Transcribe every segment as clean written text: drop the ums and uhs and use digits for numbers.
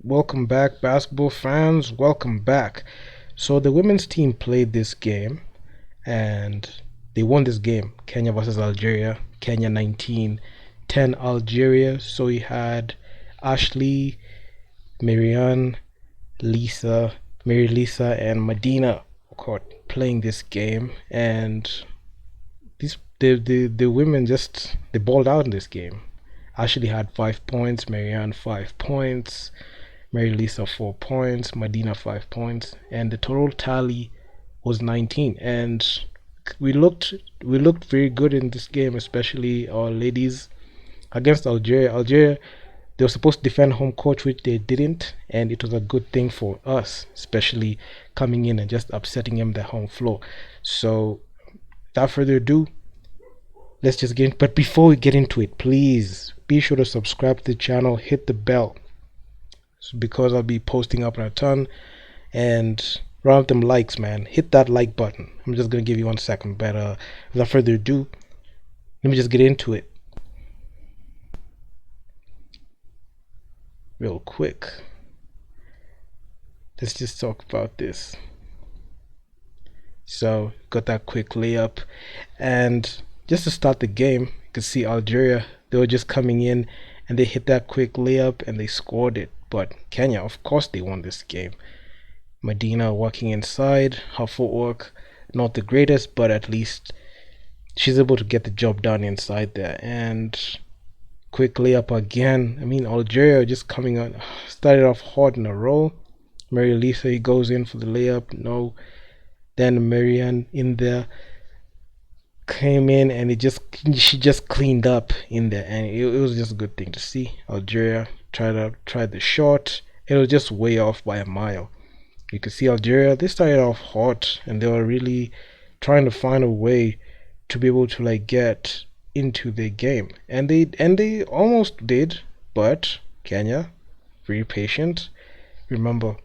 Welcome back, basketball fans. Welcome back. So the women's team played this game and they won this game. Kenya versus Algeria. Kenya 19-10 Algeria. So we had Ashley, Marianne, Lisa, Mary Lisa, and Medina court playing this game, and the women just they balled out in this game. Ashley had 5 points, Marianne 5 points, Mary Lisa 4 points, Medina 5 points, and the total tally was 19. And we looked we looked very good in this game, especially our ladies against Algeria. Algeria, they were supposed to defend home court, which they didn't, and it was a good thing for us, especially coming in and just upsetting them the home floor. So, without further ado, let's just get in. But before we get into it, please be sure to subscribe to the channel, hit the bell, because I'll be posting up in a ton. And round them likes, man. Hit that like button. I'm just gonna give you 1 second, but without further ado, let me just get into it real quick. Let's just talk about this. So, got that quick layup, and just to start the game, you could see Algeria, they were just coming in and they hit that quick layup and they scored it. But Kenya, of course, they won this game. Medina working inside, her footwork not the greatest, but at least she's able to get the job done inside there. And quick layup again. I mean, Algeria just coming on, started off hot in a row. Mary Lisa, he goes in for the layup, no. Then Marianne in there came in and she just cleaned up in there, and it was just a good thing to see. Algeria tried the shot. It was just way off by a mile. You could see Algeria, they started off hot and they were really trying to find a way to be able to like get into the game, and they almost did, but Kenya, very patient. Remember,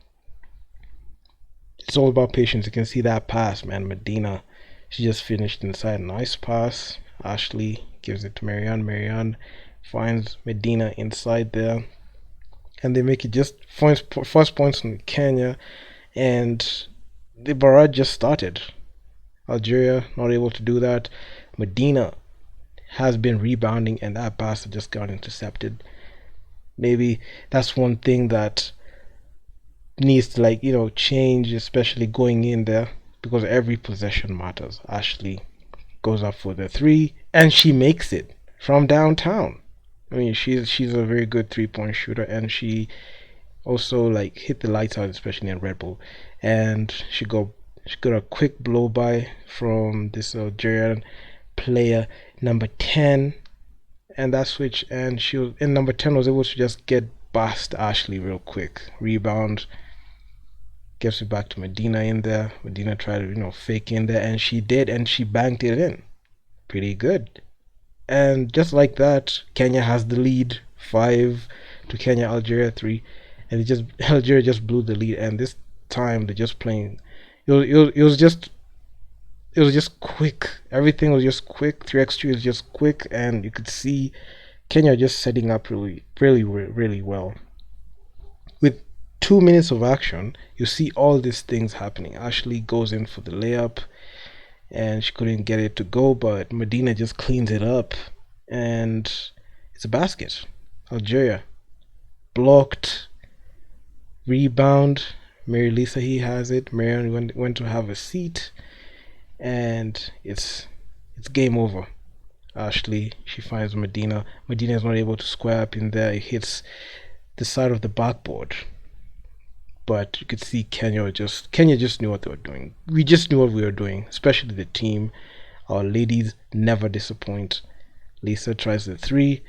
it's all about patience. You can see that pass, man. Medina, she just finished inside. Nice pass. Ashley gives it to Marianne. Marianne finds Medina inside there, and they make it just first points from Kenya, and the barrage just started. Algeria not able to do that. Medina has been rebounding, and that pass just got intercepted. Maybe that's one thing that needs to change, especially going in there, because every possession matters. Ashley goes up for the three and she makes it from downtown. I mean, she's a very good 3-point shooter, and she also like hit the lights out, especially in Red Bull. And she got a quick blow by from this Algerian player, number 10, and that switch, and number 10 was able to just get past Ashley real quick, rebound, gives it back to Medina in there. Medina tried to fake in there, and she did, and she banked it in pretty good. And just like that, Kenya has the lead, 5 to Kenya, Algeria 3, and Algeria just blew the lead. And this time they're just playing. It was just quick. Everything was just quick. 3x3 is just quick, and you could see Kenya just setting up really well. With 2 minutes of action, you see all these things happening. Ashley goes in for the layup, and she couldn't get it to go, but Medina just cleans it up, and it's a basket. Algeria blocked, rebound. Mary Lisa, he has it. Marianne went to have a seat, and it's game over. Ashley, she finds Medina. Medina is not able to square up in there. It hits the side of the backboard. But you could see Kenya just knew what they were doing. We just knew what we were doing, especially the team. Our ladies never disappoint. Lisa tries the three,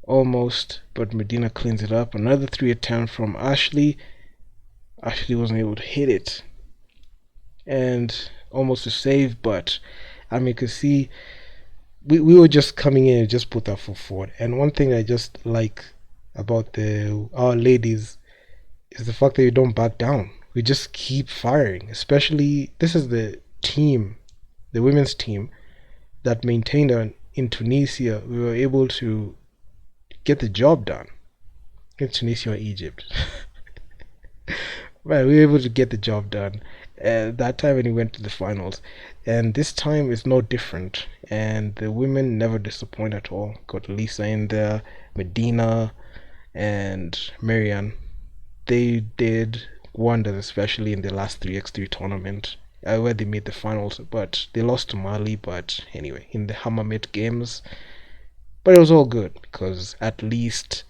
almost, but Medina cleans it up. Another three attempt from Ashley. Ashley wasn't able to hit it, and almost a save. But I mean, you could see we were just coming in and just put our foot forward. And one thing I just like about our ladies is the fact that you don't back down. We just keep firing. Especially, this is the team, the women's team, that maintained in Tunisia. We were able to get the job done in Tunisia or Egypt. Well, we were able to get the job done. That time when we went to the finals, and this time is no different. And the women never disappoint at all. Got Lisa in there, Medina, and Marianne. They did wonders, especially in the last 3x3 tournament, where they made the finals. But they lost to Mali. But anyway, in the Hammamet games, but it was all good because at least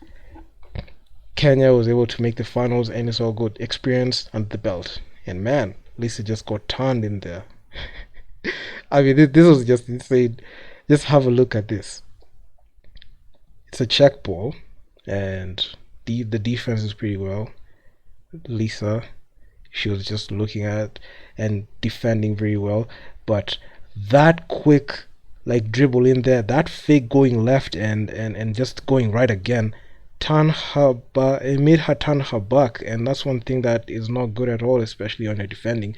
Kenya was able to make the finals, and it's all good experience under the belt. And man, Lisa just got turned in there. I mean, this was just insane. Just have a look at this. It's a check ball, and the defense is pretty well. Lisa, she was just looking at and defending very well, but that quick like dribble in there, that fake going left and just going right again, turn her back. It made her turn her back, and that's one thing that is not good at all, especially when you're defending.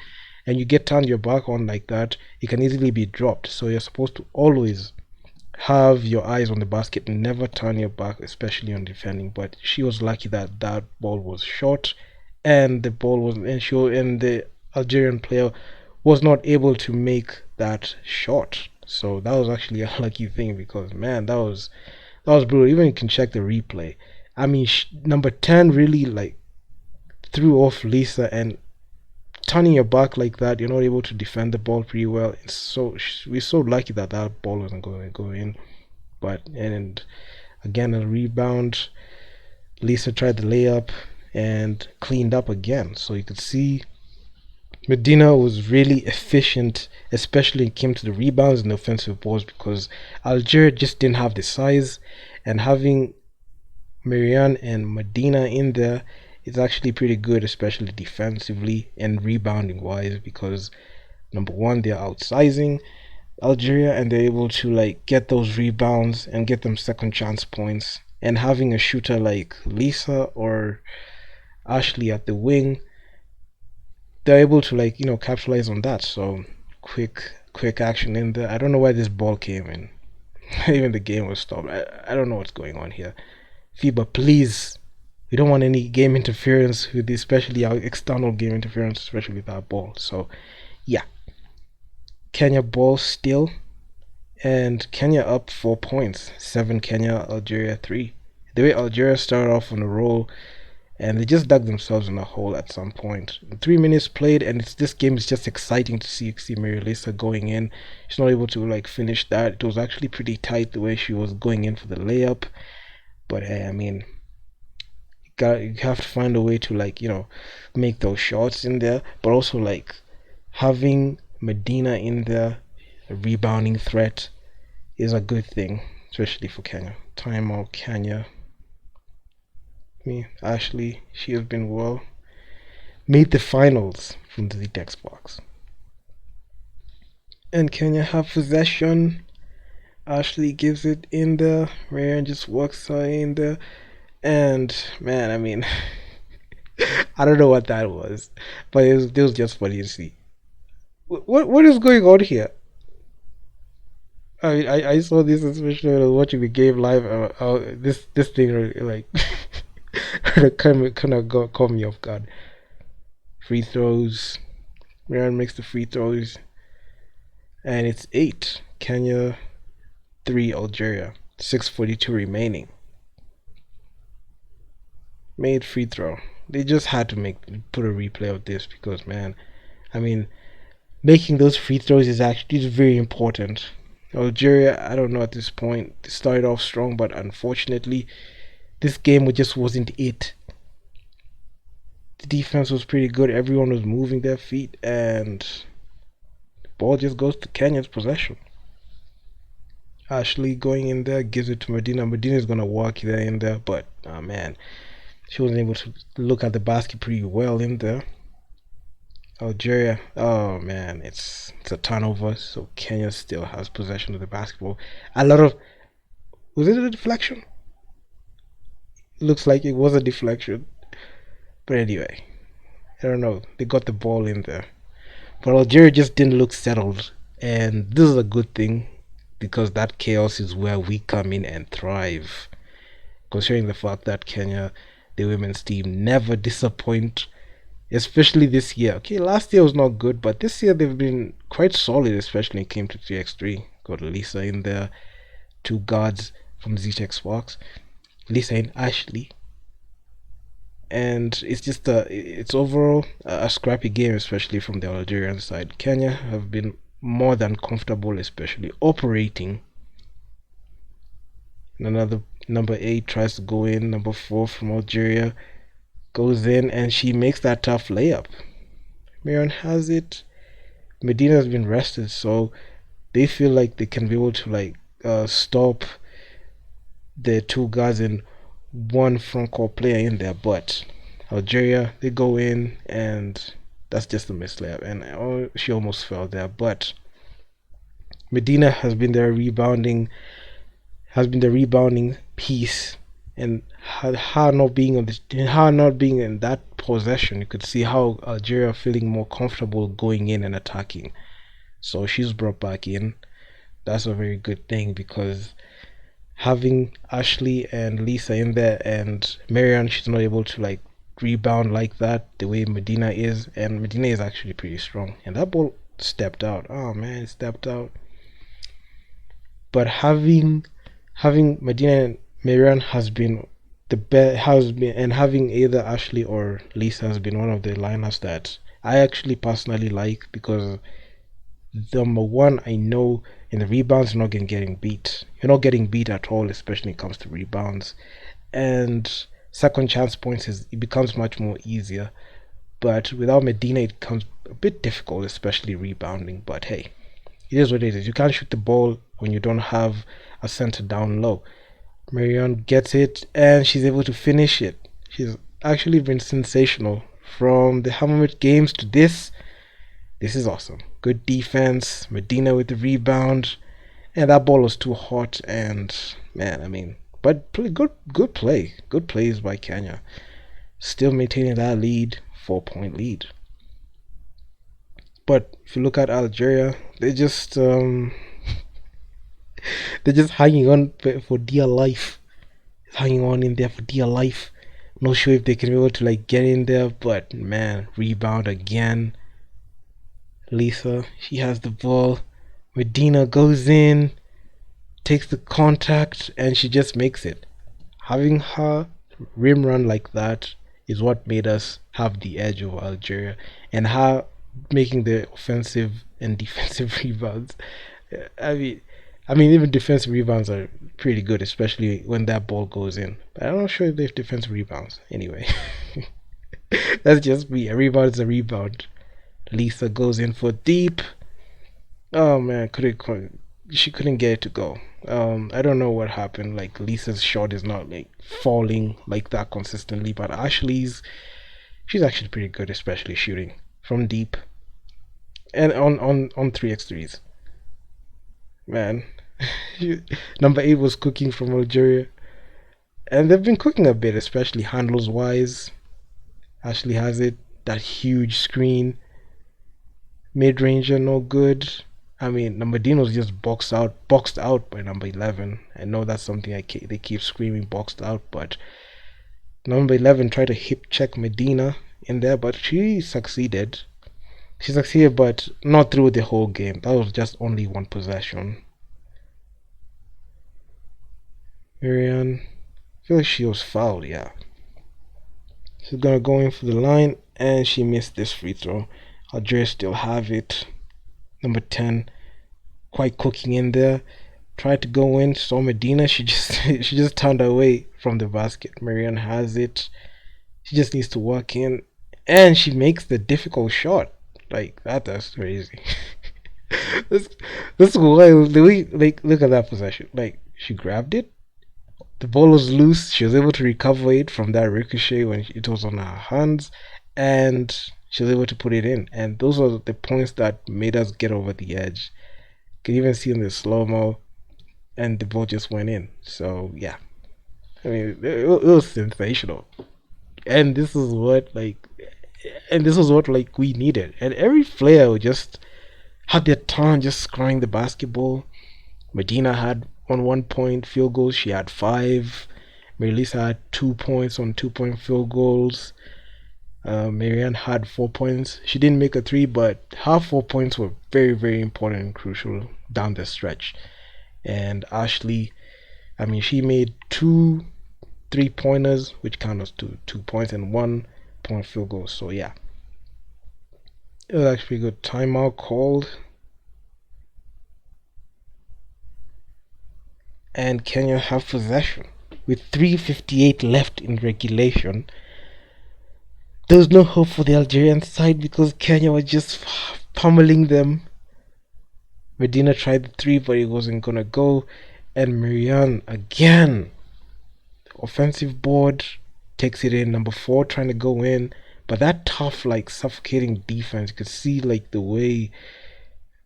And you get turned your back on like that, it can easily be dropped. So you're supposed to always have your eyes on the basket and never turn your back, especially on defending. But she was lucky that that ball was short, and the ball was and the Algerian player was not able to make that shot. So that was actually a lucky thing because man, that was brutal. Even you can check the replay. I mean, number 10 really like threw off Lisa, and turning your back like that, you're not able to defend the ball pretty well. It's so we're so lucky that that ball wasn't going to go in. But and again a rebound. Lisa tried the layup and cleaned up again. So you could see Medina was really efficient, especially when it came to the rebounds and the offensive balls, because Algeria just didn't have the size, and having Marianne and Medina in there is actually pretty good, especially defensively and rebounding wise, because number one, they're outsizing Algeria and they're able to like get those rebounds and get them second chance points. And having a shooter like Lisa or Ashley at the wing, they're able to like capitalize on that. So quick action in there. I don't know why this ball came in. Even the game was stopped. I don't know what's going on here. FIBA, please. We don't want any game interference with this, especially our external game interference, especially with our ball. So yeah, Kenya ball still, and Kenya up 4 points. 7 Kenya, Algeria 3. The way Algeria started off on a roll, and they just dug themselves in a hole at some point. 3 minutes played, and this game is just exciting to see Mary Lisa going in. She's not able to like finish that. It was actually pretty tight the way she was going in for the layup. But hey, I mean, you have to find a way to like make those shots in there, but also like having Medina in there, a rebounding threat, is a good thing, especially for Kenya. Timeout Kenya. Me, Ashley, she has been well. Made the finals from the text box. And Kenya have possession. Ashley gives it in there. Ryan just walks her in there. And man, I mean, I don't know what that was, but it was just funny to see. What is going on here? I saw this especially when I was watching the game live. This thing really, like kind of caught me off guard. Free throws. Ryan makes the free throws, and it's 8 Kenya, 3 Algeria. 6:42 remaining. Made free throw. They just had to put a replay of this because man, I mean, making those free throws is very important. Algeria, I don't know at this point. They started off strong, but unfortunately, this game just wasn't it. The defense was pretty good. Everyone was moving their feet, and the ball just goes to Kenya's possession. Ashley going in there gives it to Medina. Medina's gonna walk there in there, but oh man, she wasn't able to look at the basket pretty well in there. Algeria, oh man, it's a turnover, so Kenya still has possession of the basketball. A lot of Was it a deflection? Looks like it was a deflection. But anyway, I don't know. They got the ball in there. But Algeria just didn't look settled. And this is a good thing because that chaos is where we come in and thrive. Considering the fact that Kenya, the women's team, never disappoint. especially this year. Okay, last year was not good, but this year they've been quite solid, especially when it came to 3x3. Got Lisa in there, two guards from ZTech Sparks, Lisa and Ashley. And it's just it's overall a scrappy game, especially from the Algerian side. Kenya have been more than comfortable, especially operating. And another number 8 tries to go in. Number 4 from Algeria goes in, and she makes that tough layup. Marion has it. Medina has been rested, so they feel like they can be able to stop the two guys and one front court player in there. But Algeria, they go in, and that's just a missed layup, and she almost fell there. But Medina has been the rebounding piece, and her not being in that possession, you could see how Algeria are feeling more comfortable going in and attacking. So she's brought back in. That's a very good thing, because having Ashley and Lisa in there, and Marion, she's not able to rebound like that the way Medina is, and Medina is actually pretty strong. And that ball stepped out. Oh man, it stepped out. But having Medina and Marion has been the best, and having either Ashley or Lisa has been one of the lineups that I actually personally like, because number one, I know in the rebounds you're not getting beat. You're not getting beat at all, especially when it comes to rebounds. And second chance points it becomes much more easier. But without Medina, it becomes a bit difficult, especially rebounding. But hey, it is what it is. You can't shoot the ball when you don't have a center down low. Marion gets it, and she's able to finish it. She's actually been sensational from the Hammermith games to this. This is awesome. Good defense. Medina with the rebound, and that ball was too hot. And man, but good plays by Kenya. Still maintaining that lead, 4-point lead. But if you look at Algeria, they're just hanging on for dear life, hanging on in there for dear life. Not sure if they can be able to get in there, but man, rebound again. Lisa, she has the ball. Medina goes in, takes the contact, and she just makes it. Having her rim run like that is what made us have the edge over Algeria, and her making the offensive and defensive rebounds. Even defensive rebounds are pretty good, especially when that ball goes in. But I'm not sure if they have defensive rebounds. Anyway, that's just me. A rebound is a rebound. Lisa goes in for deep. Oh man, she couldn't get it to go. I don't know what happened. Lisa's shot is not falling like that consistently, but she's actually pretty good, especially shooting from deep and on 3x3s. Man, number 8 was cooking from Algeria, and they've been cooking a bit, especially handles wise. Ashley has it, that huge screen. Mid-ranger, no good. Number Dean was just boxed out by number 11. I know that's something they keep screaming, boxed out, but number 11 tried to hip check Medina in there, but she succeeded. But not through the whole game. That was just only one possession. Marianne, I feel like she was fouled, yeah. She's gonna go in for the line, and she missed this free throw. Algeria still have it. Number 10, quite cooking in there. Tried to go in, saw Medina. She just turned away from the basket. Marianne has it. She just needs to work in, and she makes the difficult shot. That's crazy. That's wild. Look at that possession. She grabbed it. The ball was loose. She was able to recover it from that ricochet when it was on her hands, and she was able to put it in. And those are the points that made us get over the edge. You can even see in the slow-mo, and the ball just went in. So yeah, it was sensational. And this is what we needed. And every player would just had their turn, just scoring the basketball. Medina had on 1-point field goals, she had 5. Melissa had 2 points on 2-point field goals. Marianne had 4 points. She didn't make a three, but her 4 points were very, very important and crucial down the stretch. And Ashley, I mean, she made two 3 pointers, which count as 2 points, and 1 point field goal. So yeah, it was actually a good timeout called. And Kenya have possession. With 3:58 left in regulation, there was no hope for the Algerian side because Kenya was just pummeling them. Medina tried the three, but it wasn't gonna go. And Marianne again, offensive board, takes it in. Number four trying to go in, but that tough, like suffocating defense. You could see like the way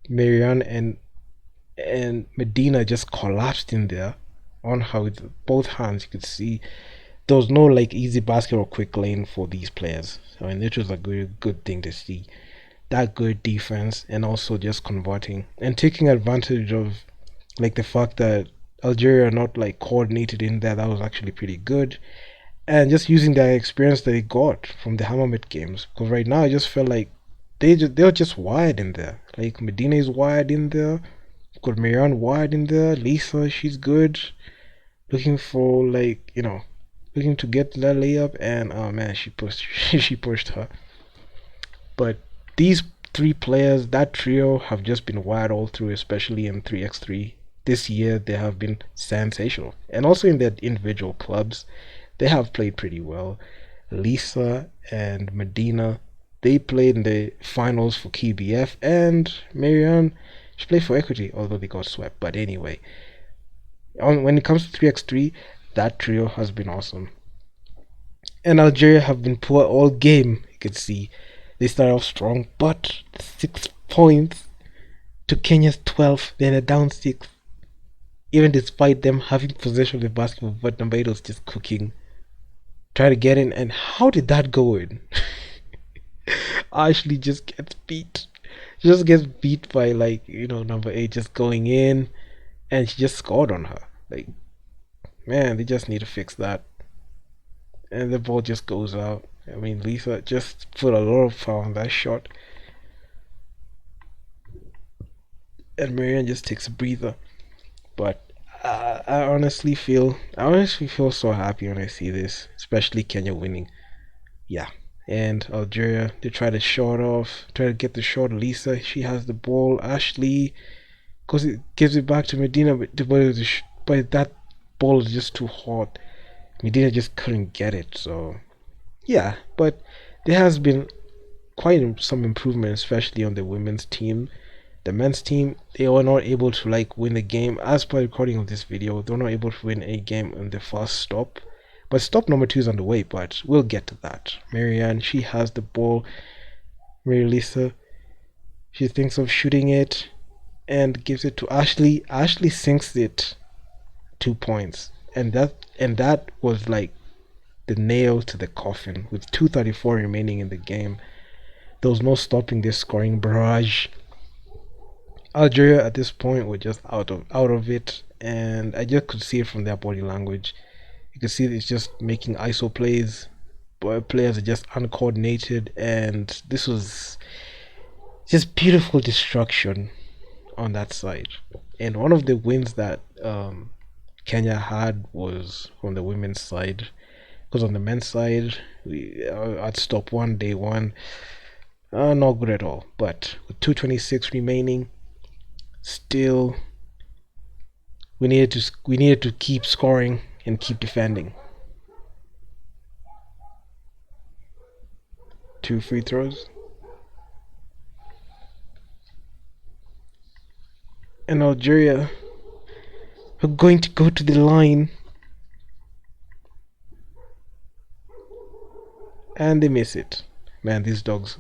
Marianne and Medina just collapsed in there on her with both hands. You could see there was no like easy basket or quick lane for these players. I mean, it was a good thing to see. That good defense and also just converting and taking advantage of like the fact that Algeria are not like coordinated in there. That was actually pretty good. And just using that experience that they got from the Hammermith games. Because right now I just felt like they're just wired in there. Like Medina is wired in there. Got Marianne wired in there. Lisa, she's good. Looking for like, looking to get that layup, and oh man, she pushed she pushed her. But these three players, that trio, have just been wired all through, especially in 3x3. This year they have been sensational. And also in their individual clubs, they have played pretty well. Lisa and Medina, they played in the finals for KBF, and Marianne, she played for Equity, although they got swept. But anyway, when it comes to 3x3, that trio has been awesome. And Algeria have been poor all game. You can see they start off strong, but 6 points to Kenya's 12, then a down six. Even despite them having possession of the basketball, but number 8 was just cooking. Try to get in, and how did that go in? Ashley just gets beat. She just gets beat by like, number 8 just going in, and she just scored on her. Like, man, they just need to fix that. And the ball just goes out. I mean, Lisa just put a lot of power on that shot, and Marianne just takes a breather. But I honestly feel so happy when I see this, especially Kenya winning. Yeah, and Algeria, they try to short off, try to get the shot. Lisa, she has the ball. Ashley, because it gives it back to Medina, but that ball is just too hot. Medina just couldn't get it. So yeah, but there has been quite some improvement, especially on the women's team. The men's team, they were not able to like win the game. As per recording of this video, they were not able to win a game in the first stop. But stop number 2 is on the way, but we'll get to that. Marianne, she has the ball. Mary Lisa, she thinks of shooting it and gives it to Ashley. Ashley sinks it 2 points. And that was like the nail to the coffin with 2:34 remaining in the game. There was no stopping this scoring barrage. Algeria at this point were just out of it, and I just could see it from their body language. You could see it's just making ISO plays, but players are just uncoordinated, and this was just beautiful destruction on that side. And one of the wins that Kenya had was on the women's side, because on the men's side, at stop one, day one, not good at all. But with 2:26 remaining, still we needed to keep scoring and keep defending. 2 free throws, and Algeria are going to go to the line, and they miss it. Man, these dogs.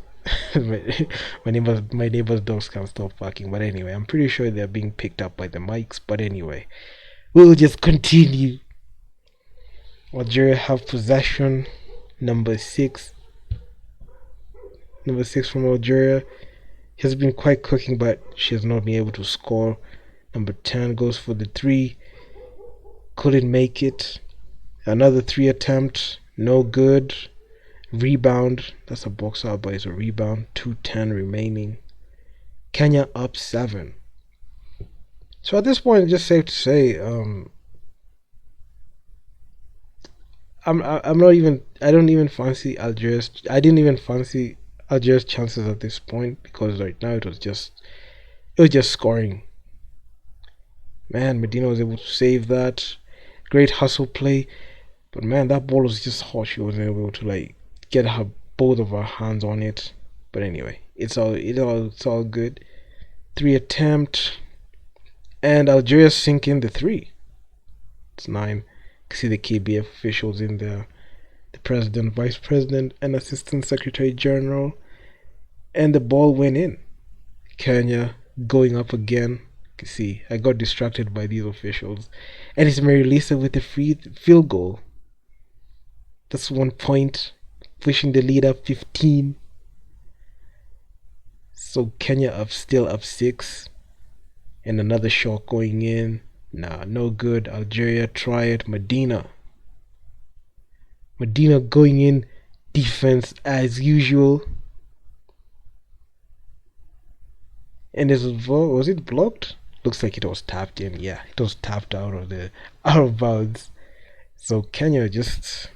My neighbor's dogs can't stop barking. But anyway, I'm pretty sure they're being picked up by the mics. But anyway, we'll just continue. Algeria have possession. Number 6 from Algeria has been quite cooking, but she has not been able to score. Number 10 goes for the 3. Couldn't make it. Another 3 attempt. No good. Rebound. That's a box out, but it's a rebound. 2:10 remaining. Kenya up 7. So at this point, it's just safe to say, I'm not even. I don't even fancy Algeria's. I didn't even fancy Algeria's chances at this point because right now it was just scoring. Man, Medina was able to save that. Great hustle play, but man, that ball was just hot. She wasn't able to like get her both of her hands on it. But anyway, it's all good. Three attempt, and Algeria sink in the three. It's 9. You can see the KBF officials in there, the president, vice president, and assistant secretary general, and the ball went in. Kenya going up again. You can see I got distracted by these officials, and it's Mary Lisa with the free field goal. That's 1 point, pushing the lead up 15. So Kenya still up 6, and another shot going in. Nah, no good. Algeria try it. Medina going in. Defense as usual. And was it blocked? Looks like it was tapped in. Yeah, it was tapped out of bounds. So Kenya just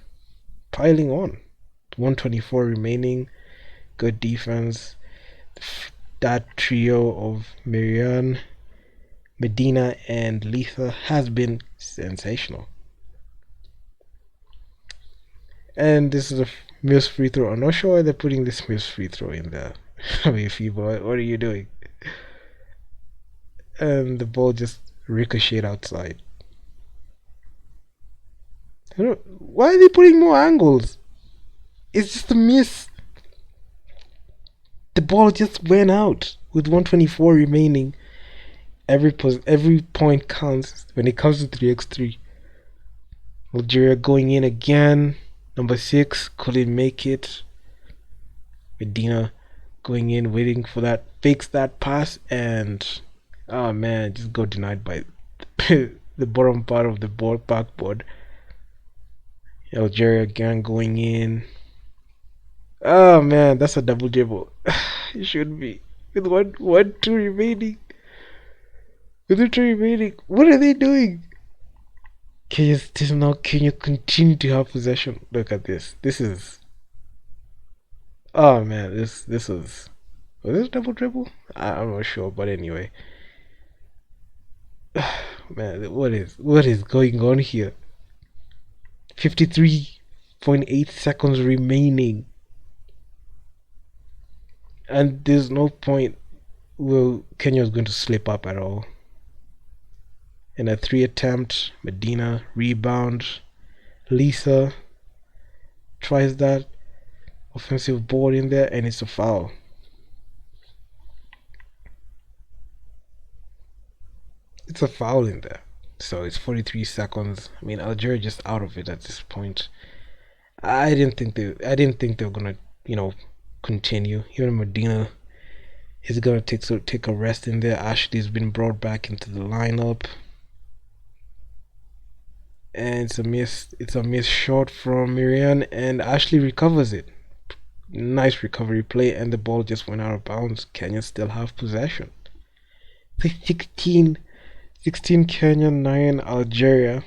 piling on. 124 remaining. Good defense. That trio of Marianne, Medina, and Letha has been sensational. And this is a missed free throw. I'm not sure why they're putting this missed free throw in there. I mean, FIBA, what are you doing? And the ball just ricocheted outside. Why are they putting more angles? It's just a miss. The ball just went out with 124 remaining. Every point counts when it comes to 3x3. Algeria going in again. Number 6 couldn't make it. Medina going in, waiting for that, fakes that pass, and oh man, just got denied by the bottom part of the backboard. Algeria again going in. Oh man, that's a double dribble. It should be with two remaining. With the two remaining, what are they doing? Can you continue to have possession? Look at this. This is. Oh man, this was this a double dribble? I'm not sure, but anyway. Man, what is going on here? 53.8 seconds remaining. And there's no point Kenya's going to slip up at all. In a 3 attempt, Medina rebound. Lisa tries that offensive board in there, and it's a foul. It's a foul in there. So it's 43 seconds. I mean, Algeria just out of it at this point. I didn't think they were gonna, continue. Even Medina is gonna take a rest in there. Ashley's been brought back into the lineup. And it's a miss shot from Miriam, and Ashley recovers it. Nice recovery play, and the ball just went out of bounds. Kenya still have possession. 16 Kenya, 9 Algeria.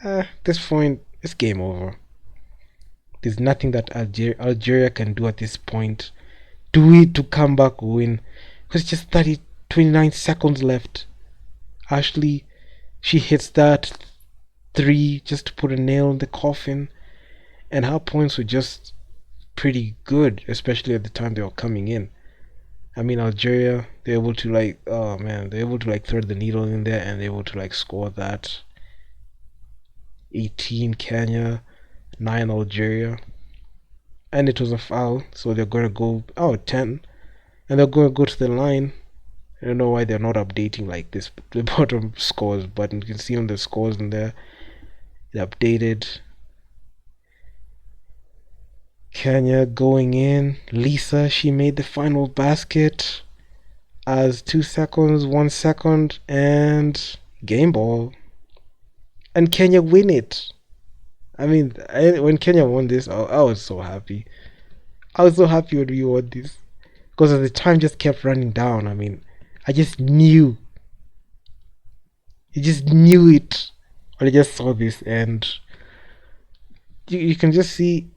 At this point, it's game over. There's nothing that Algeria can do at this point. Do it to come back win. Because it's just 29 seconds left. Ashley, she hits that 3 just to put a nail in the coffin. And her points were just pretty good, especially at the time they were coming in. I mean, Algeria, they're able to thread the needle in there, and they're able to score that. 18 Kenya, 9 Algeria, and it was a foul, so they're going to go 10, and they're going to go to the line. I don't know why they're not updating like this the bottom scores, but you can see on the scores in there, it updated. Kenya going in. Lisa, she made the final basket as 2 seconds, 1 second, and game ball. And Kenya win it. I mean, when Kenya won this, I was so happy. I was so happy when we won this because the time just kept running down. I mean, I just knew, you just knew it when I just saw this, and you can just see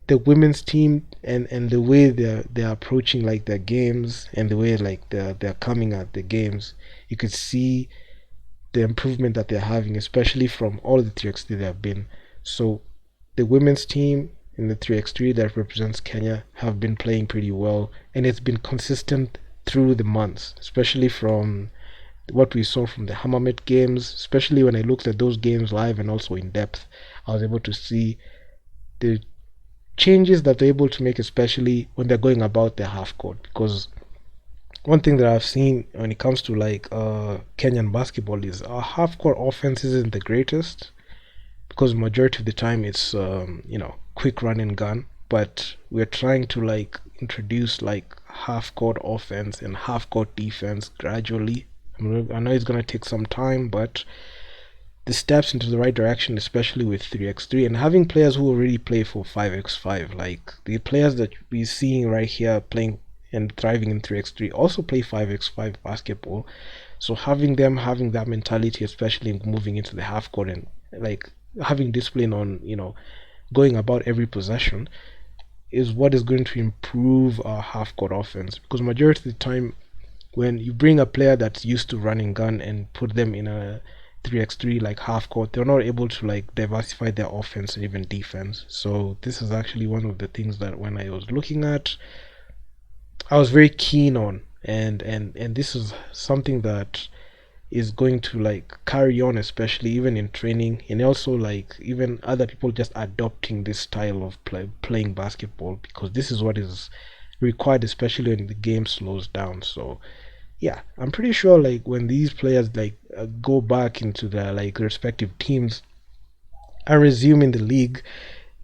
the women's team and the way they're approaching like their games and the way like they're coming at the games. You could see the improvement that they're having, especially from all the 3x3 they have been. So the women's team in the 3x3 that represents Kenya have been playing pretty well, and it's been consistent through the months, especially from what we saw from the Hammamet games. Especially when I looked at those games live and also in depth, I was able to see the changes that they're able to make, especially when they're going about their half court. Because one thing that I've seen when it comes to like Kenyan basketball is our half court offense isn't the greatest, because majority of the time it's quick run and gun. But we're trying to like introduce like half court offense and half court defense gradually. I know it's gonna take some time, but the steps into the right direction, especially with 3x3 and having players who already play for 5x5. Like the players that we're seeing right here playing and thriving in 3x3 also play 5x5 basketball. So having them having that mentality, especially moving into the half court and like having discipline on, going about every possession, is what is going to improve our half court offense. Because majority of the time, when you bring a player that's used to running gun and put them in a 3x3 like half court, they're not able to like diversify their offense and even defense. So this is actually one of the things that when I was looking at, I was very keen on, and this is something that is going to like carry on, especially even in training, and also like even other people just adopting this style of playing basketball, because this is what is required, especially when the game slows down. So yeah, I'm pretty sure like when these players like go back into their like respective teams and resume in the league,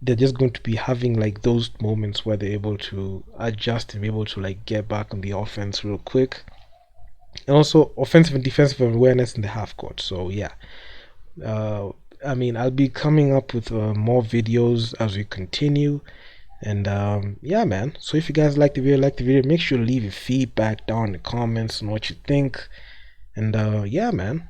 they're just going to be having like those moments where they're able to adjust and be able to like get back on the offense real quick, and also offensive and defensive awareness in the half court. So yeah, uh, I mean, I'll be coming up with more videos as we continue. And yeah, man. So if you guys like the video, make sure to leave your feedback down in the comments on what you think. And yeah, man.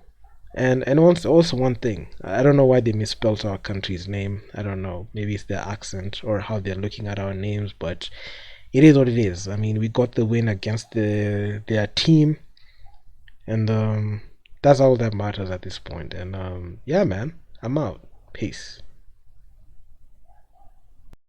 And also one thing, I don't know why they misspelled our country's name. I don't know. Maybe it's their accent or how they're looking at our names, but it is what it is. I mean, we got the win against their team, and that's all that matters at this point. And yeah, man, I'm out. Peace.